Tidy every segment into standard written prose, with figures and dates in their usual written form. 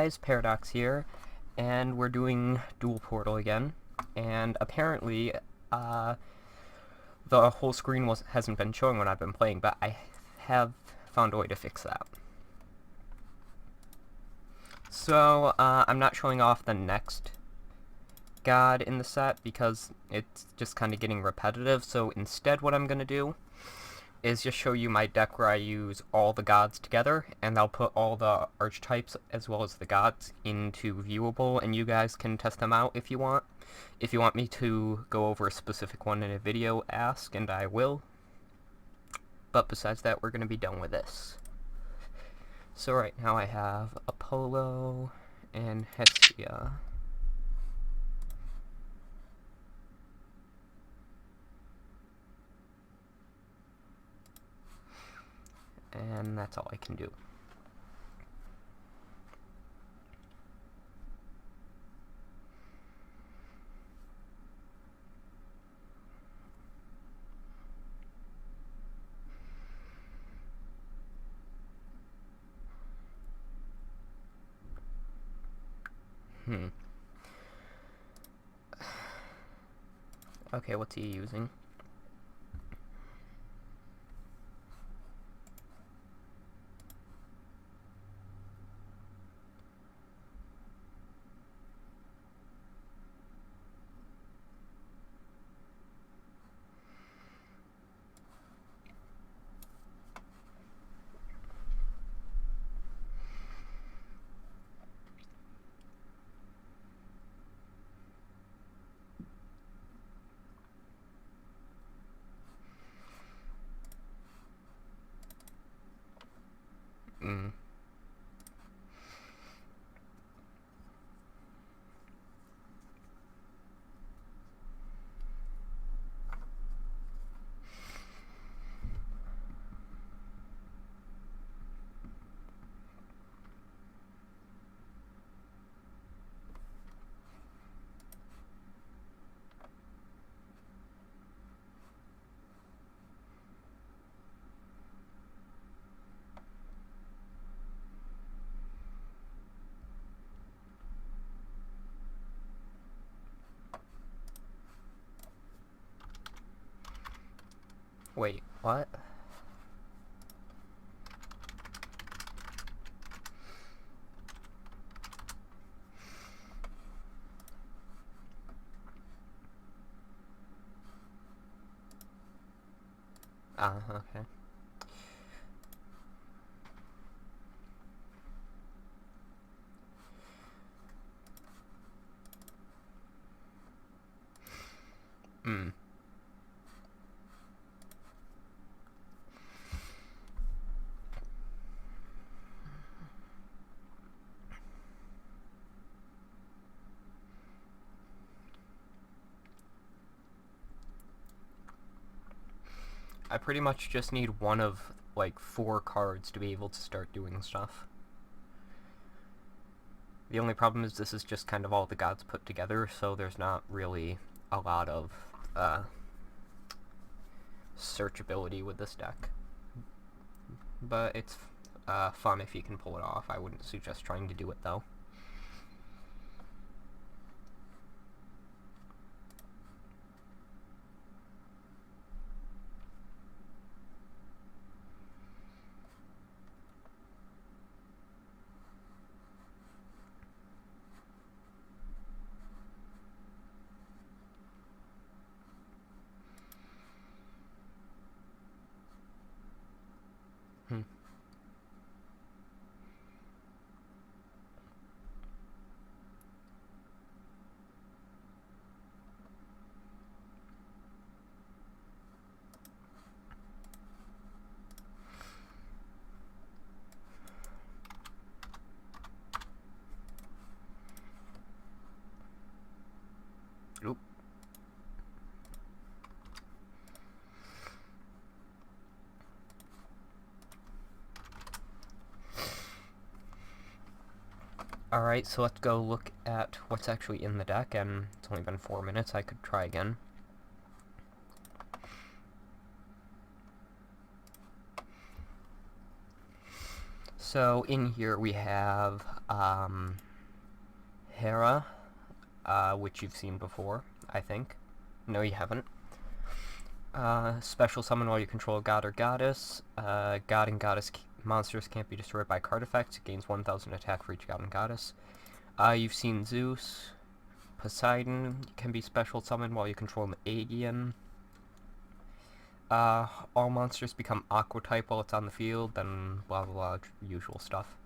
guys, Paradox here, and we're doing Duel Portal again, and apparently, the whole screen hasn't been showing when I've been playing, but I have found a way to fix that. So, I'm not showing off the next god in the set because it's just kind of getting repetitive, so instead what I'm going to do is just show you my deck where I use all the gods together, and I'll put all the archetypes as well as the gods into viewable, and you guys can test them out if you want. If you want me to go over a specific one in a video, ask, and I will. But besides that, we're going to be done with this. So right now I have Apollo and Hestia. And that's all I can do. Okay, what's he using? Wait, what? Okay. I pretty much just need one of, like, 4 cards to be able to start doing stuff. The only problem is this is just kind of all the gods put together, so there's not really a lot of, searchability with this deck. But it's, fun if you can pull it off. I wouldn't suggest trying to do it, though. Oop. Alright, so let's go look at what's actually in the deck, and it's only been 4 minutes, I could try again. So in here we have Hera, which you've seen before, I think. No, you haven't. Special summon while you control a god or goddess. God and goddess monsters can't be destroyed by card effects. It gains 1,000 attack for each god and goddess. You've seen Zeus. Poseidon can be special summoned while you control an Aegean. All monsters become aqua type while it's on the field, then blah blah blah, usual stuff.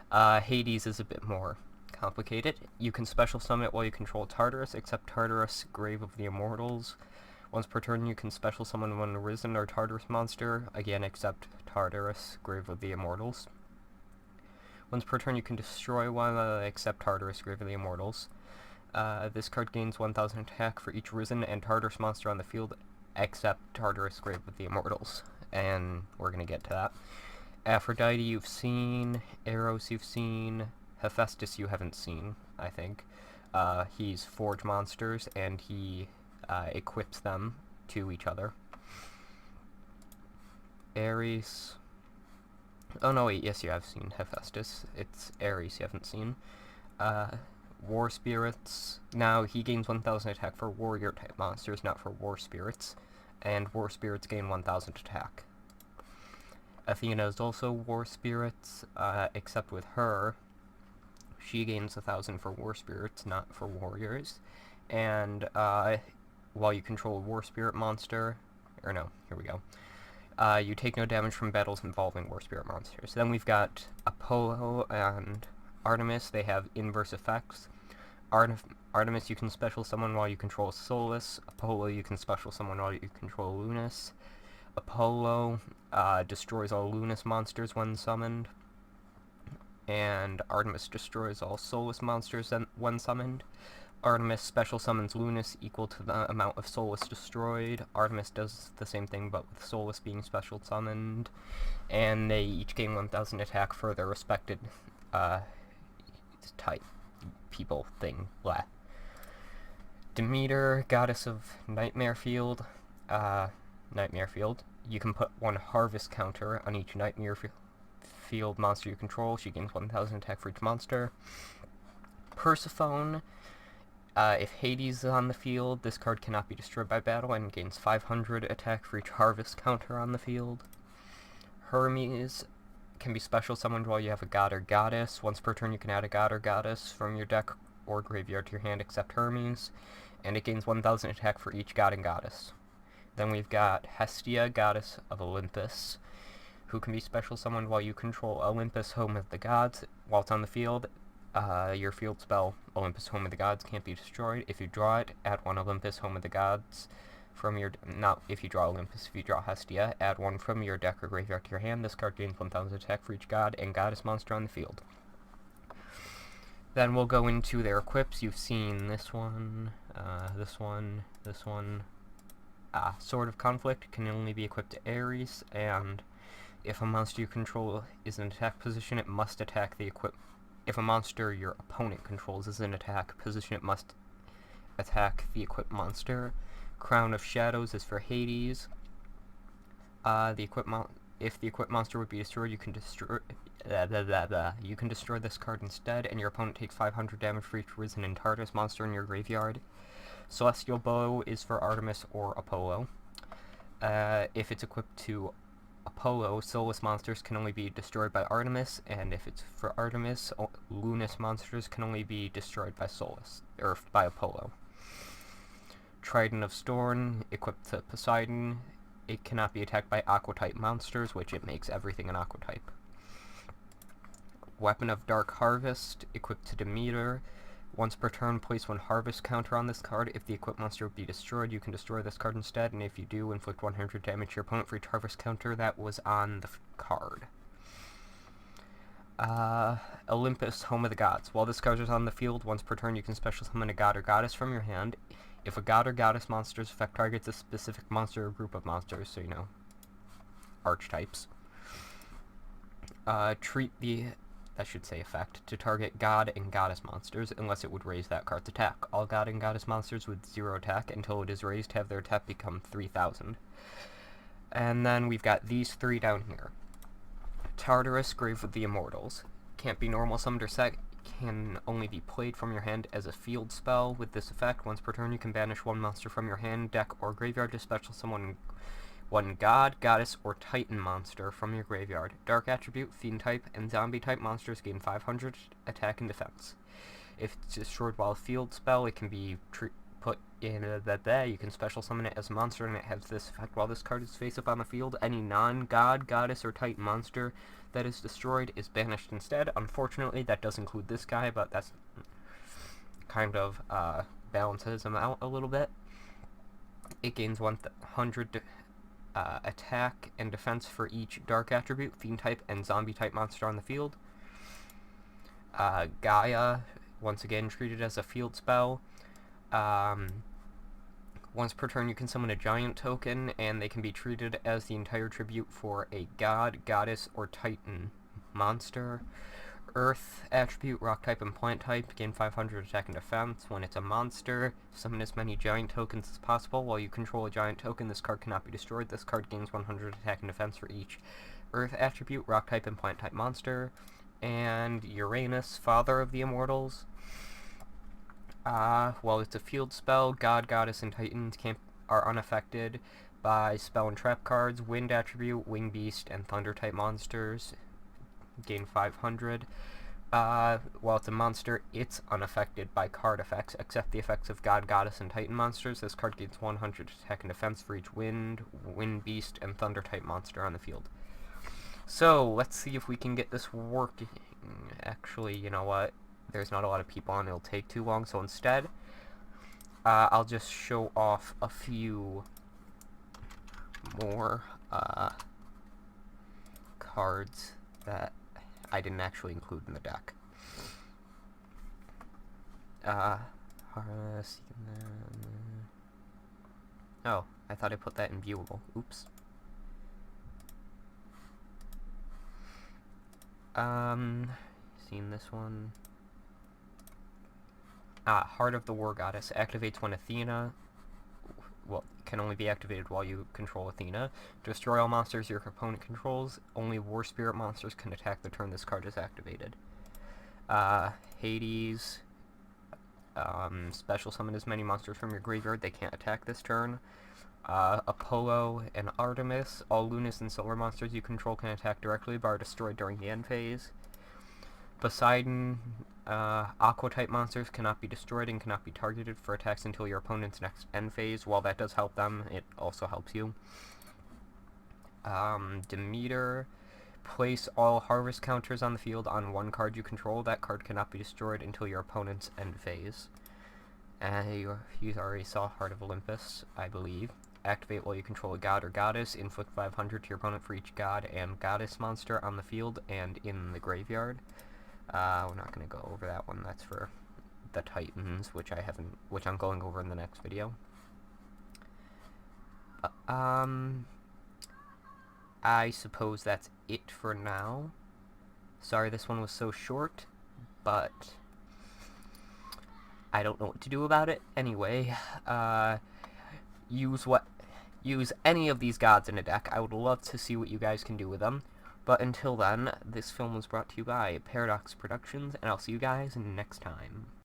Hades is a bit more complicated. You can special summon it while you control Tartarus, except Tartarus, Grave of the Immortals. Once per turn, you can special summon one Risen or Tartarus monster, again except Tartarus, Grave of the Immortals. Once per turn, you can destroy one except Tartarus, Grave of the Immortals. This card gains 1,000 attack for each Risen and Tartarus monster on the field, except Tartarus, Grave of the Immortals. And we're going to get to that. Aphrodite you've seen, Eros you've seen, Hephaestus you haven't seen, I think. He's forge monsters, and he equips them to each other. Ares... Oh no, wait, yes, you have seen Hephaestus. It's Ares you haven't seen. War Spirits. Now, he gains 1,000 attack for warrior-type monsters, not for war spirits. And war spirits gain 1,000 attack. Athena is also war spirits, except with her, she gains 1,000 for war spirits, not for warriors. And, while you control a war spirit monster, or no, here we go. You take no damage from battles involving war spirit monsters. Then we've got Apollo and Artemis. They have inverse effects. Artemis you can special summon while you control Solus. Apollo you can special summon while you control Lunas. Apollo destroys all Lunas monsters when summoned. And Artemis destroys all Solus monsters when summoned. Artemis special summons Lunas equal to the amount of Solus destroyed. Artemis does the same thing, but with Solus being special summoned. And they each gain 1,000 attack for their respected type, people, thing, blah. Demeter, goddess of Nightmare Field. You can put one harvest counter on each Nightmare Field monster you control. She gains 1,000 attack for each monster. Persephone. If Hades is on the field, this card cannot be destroyed by battle and gains 500 attack for each harvest counter on the field. Hermes can be special summoned while you have a god or goddess. Once per turn you can add a god or goddess from your deck or graveyard to your hand except Hermes, and it gains 1,000 attack for each god and goddess. Then we've got Hestia, goddess of Olympus, who can be special summoned while you control Olympus, home of the gods. While it's on the field, your field spell, Olympus, home of the gods, can't be destroyed. If you draw it, add one Olympus, home of the gods from your... Not if you draw Olympus, if you draw Hestia, add one from your deck or graveyard to your hand. This card gains 1,000 attack for each god and goddess monster on the field. Then we'll go into their equips. You've seen this one, this one, this one. Sword of Conflict can only be equipped to Ares, and if a monster you control is in attack position, it must attack the If a monster your opponent controls is in attack position, it must attack the equipped monster. Crown of Shadows is for Hades. If the equipped monster would be destroyed, you can destroy... You can destroy this card instead, and your opponent takes 500 damage for each Risen and Tartarus monster in your graveyard. Celestial Bow is for Artemis or Apollo. If it's equipped to Apollo, Solus monsters can only be destroyed by Artemis, and if it's for Artemis, Lunas monsters can only be destroyed by Solus, or by Apollo. Trident of Storm, equipped to Poseidon. It cannot be attacked by Aqua-type monsters, which it makes everything an Aqua-type. Weapon of Dark Harvest, equipped to Demeter. Once per turn, place one harvest counter on this card. If the equipped monster would be destroyed, you can destroy this card instead, and if you do, inflict 100 damage to your opponent for each harvest counter that was on the card. Olympus, home of the gods. While this card is on the field, once per turn you can special summon a god or goddess from your hand. If a god or goddess monster's effect targets a specific monster or group of monsters, so you know, archetypes, treat the... that should say effect, to target god and goddess monsters, unless it would raise that card's attack. All god and goddess monsters with 0 attack until it is raised have their attack become 3,000. And then we've got these three down here. Tartarus, Grave of the Immortals. Can't be normal summoned or set, can only be played from your hand as a field spell. With this effect, once per turn you can banish one monster from your hand, deck, or graveyard to special summon one god, goddess, or titan monster from your graveyard. Dark attribute, fiend type, and zombie type monsters gain 500 attack and defense. If it's destroyed while a field spell, it can be put in you can special summon it as a monster, and it has this effect: while this card is face up on the field, any non-god, goddess, or titan monster that is destroyed is banished instead. Unfortunately, that does include this guy, but that's kind of balances him out a little bit. It gains 100 attack and defense for each dark attribute, fiend type, and zombie type monster on the field. Gaia, once again treated as a field spell. Once per turn you can summon a giant token, and they can be treated as the entire tribute for a god, goddess, or titan monster. Earth attribute, rock type, and plant type gain 500 attack and defense. When it's a monster, summon as many giant tokens as possible. While you control a giant token, this card cannot be destroyed. This card gains 100 attack and defense for each Earth attribute, rock type, and plant type monster. And Uranus, Father of the Immortals. While it's a field spell, god, goddess, and titans are unaffected by spell and trap cards. Wind attribute, wing beast, and thunder type monsters gain 500. While it's a monster, it's unaffected by card effects, except the effects of god, goddess, and titan monsters. This card gains 100 attack and defense for each wind beast, and thunder type monster on the field. So, let's see if we can get this working. Actually, you know what? There's not a lot of people on, it'll take too long, so instead, I'll just show off a few more cards that I didn't actually include in the deck. Oh, I thought I put that in viewable. Oops. Seen this one? Heart of the War Goddess activates when Athena, can only be activated while you control Athena. Destroy all monsters your opponent controls. Only War Spirit monsters can attack the turn this card is activated. Hades, special summon as many monsters from your graveyard. They can't attack this turn. Apollo and Artemis, all Lunas and Solar monsters you control can attack directly but are destroyed during the end phase. Poseidon, Aqua-type monsters cannot be destroyed and cannot be targeted for attacks until your opponent's next end phase. While that does help them, it also helps you. Demeter, place all harvest counters on the field on one card you control. That card cannot be destroyed until your opponent's end phase. You already saw Heart of Olympus, I believe. Activate while you control a god or goddess. Inflict 500 to your opponent for each god and goddess monster on the field and in the graveyard. We're not going to go over that one. That's for the Titans, which I'm going over in the next video. I suppose that's it for now. Sorry this one was so short, but I don't know what to do about it. Anyway, use any of these gods in a deck. I would love to see what you guys can do with them. But until then, this film was brought to you by Paradox Productions, and I'll see you guys next time.